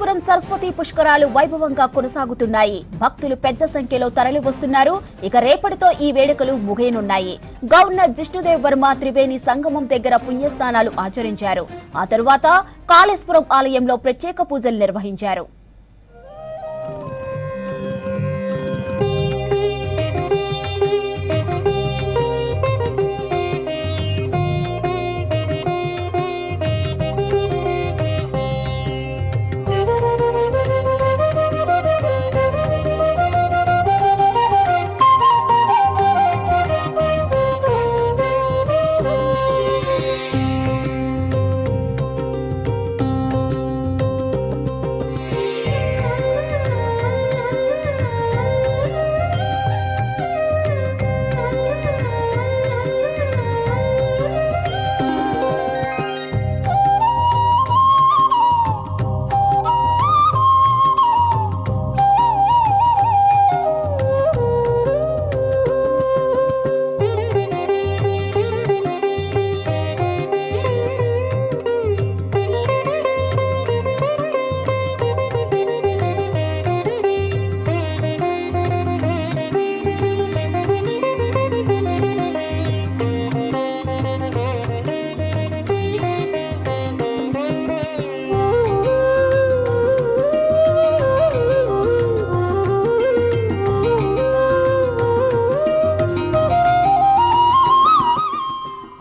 కాళేశ్వరం సరస్వతి పుష్కరాలు వైభవంగా కొనసాగుతున్నాయి. భక్తులు పెద్ద సంఖ్యలో తరలి వస్తున్నారు. ఇక రేపటితో ఈ వేడుకలు ముగియనున్నాయి. గవర్నర్ జిష్ణుదేవ్ వర్మ త్రివేణి సంగమం దగ్గర పుణ్యస్నానాలు ఆచరించారు. ఆ తరువాత కాళేశ్వరం ఆలయంలో ప్రత్యేక పూజలు నిర్వహించారు.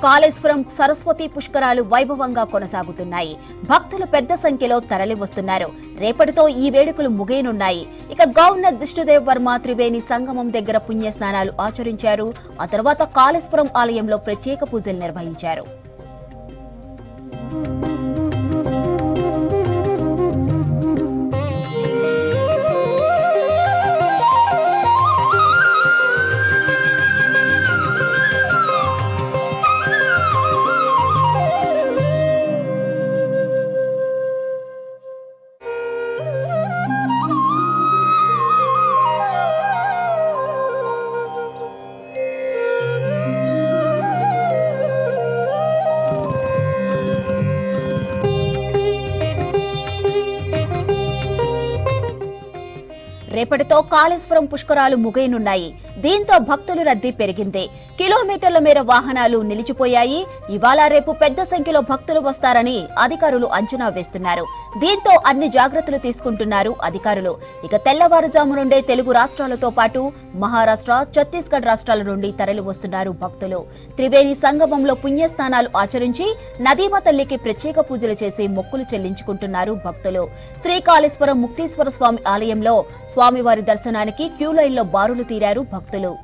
కాళేశ్వరం సరస్వతి పుష్కరాలు వైభవంగా కొనసాగుతున్నాయి. భక్తులు పెద్ద సంఖ్యలో తరలి వస్తున్నారు. రేపటితో ఈ వేడుకలు ముగియనున్నాయి. ఇక గవర్నర్ జిష్ణుదేవ్ వర్మ త్రివేణి సంగమం దగ్గర పుణ్యస్నానాలు ఆచరించారు. ఆ తర్వాత కాళేశ్వరం ఆలయంలో ప్రత్యేక పూజలు నిర్వహించారు. రేపటితో కాళేశ్వరం పుష్కరాలు ముగియనున్నాయి. దీంతో భక్తుల రద్దీ పెరిగింది. కిలోమీటర్ల మేర వాహనాలు నిలిచిపోయాయి. ఇవాళ రేపు పెద్ద సంఖ్యలో భక్తులు వస్తారని అధికారులు అంచనా వేస్తున్నారు. దీంతో అన్ని జాగ్రత్తలు తీసుకుంటున్నారు అధికారులు. ఇక తెల్లవారుజాము నుండే తెలుగు రాష్ట్రాలతో పాటు మహారాష్ట్ర, ఛత్తీస్గఢ్ రాష్ట్రాల నుండి తరలి వస్తున్నారు భక్తులు. త్రివేణి సంగమంలో పుణ్యస్నానాలు ఆచరించి నదీమ తల్లికి ప్రత్యేక పూజలు చేసి మొక్కులు చెల్లించుకుంటున్నారు భక్తులు. శ్రీకాళేశ్వరం ముక్తీశ్వర స్వామి ఆలయంలో స్వామివారి దర్శనానికి క్యూ లైన్లో బారులు తీరారు భక్తులు.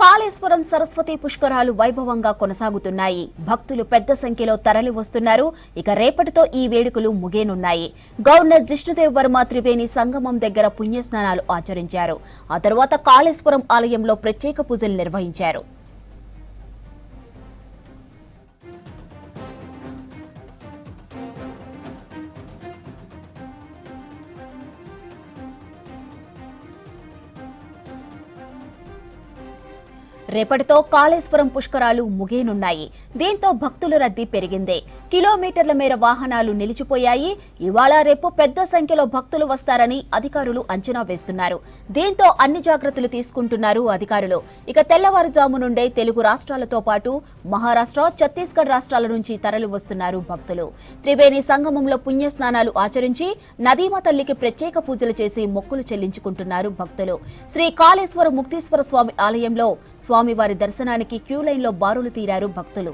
కాళేశ్వరం సరస్వతి పుష్కరాలు వైభవంగా కొనసాగుతున్నాయి. భక్తులు పెద్ద సంఖ్యలో తరలి వస్తున్నారు. ఇక రేపటితో ఈ వేడుకలు ముగియనున్నాయి. గవర్నర్ జిష్ణుదేవ్ వర్మ త్రివేణి సంగమం దగ్గర పుణ్యస్నానాలు ఆచరించారు. ఆ తర్వాత కాళేశ్వరం ఆలయంలో ప్రత్యేక పూజలు నిర్వహించారు. రేపటితో కాళేశ్వరం పుష్కరాలు ముగియనున్నాయి. దీంతో భక్తుల రద్దీ పెరిగింది. కిలోమీటర్ల మేర వాహనాలు నిలిచిపోయాయి. ఇవాళ రేపు పెద్ద సంఖ్యలో భక్తులు వస్తారని అధికారులు అంచనా వేస్తున్నారు. దీంతో అన్ని జాగ్రత్తలు తీసుకుంటున్నారు అధికారులు. ఇక తెల్లవారుజాము నుండే తెలుగు రాష్ట్రాలతో పాటు మహారాష్ట్ర, ఛత్తీస్గఢ్ రాష్ట్రాల నుంచి తరలి వస్తున్నారు భక్తులు. త్రివేణి సంగమంలో పుణ్యస్నానాలు ఆచరించి నదీమ తల్లికి ప్రత్యేక పూజలు చేసి మొక్కులు చెల్లించుకుంటున్నారు భక్తులు. శ్రీ కాళేశ్వర ముక్తీశ్వర స్వామి ఆలయంలో స్వామివారి దర్శనానికి క్యూ లైన్లో బారులు తీరారు భక్తులు.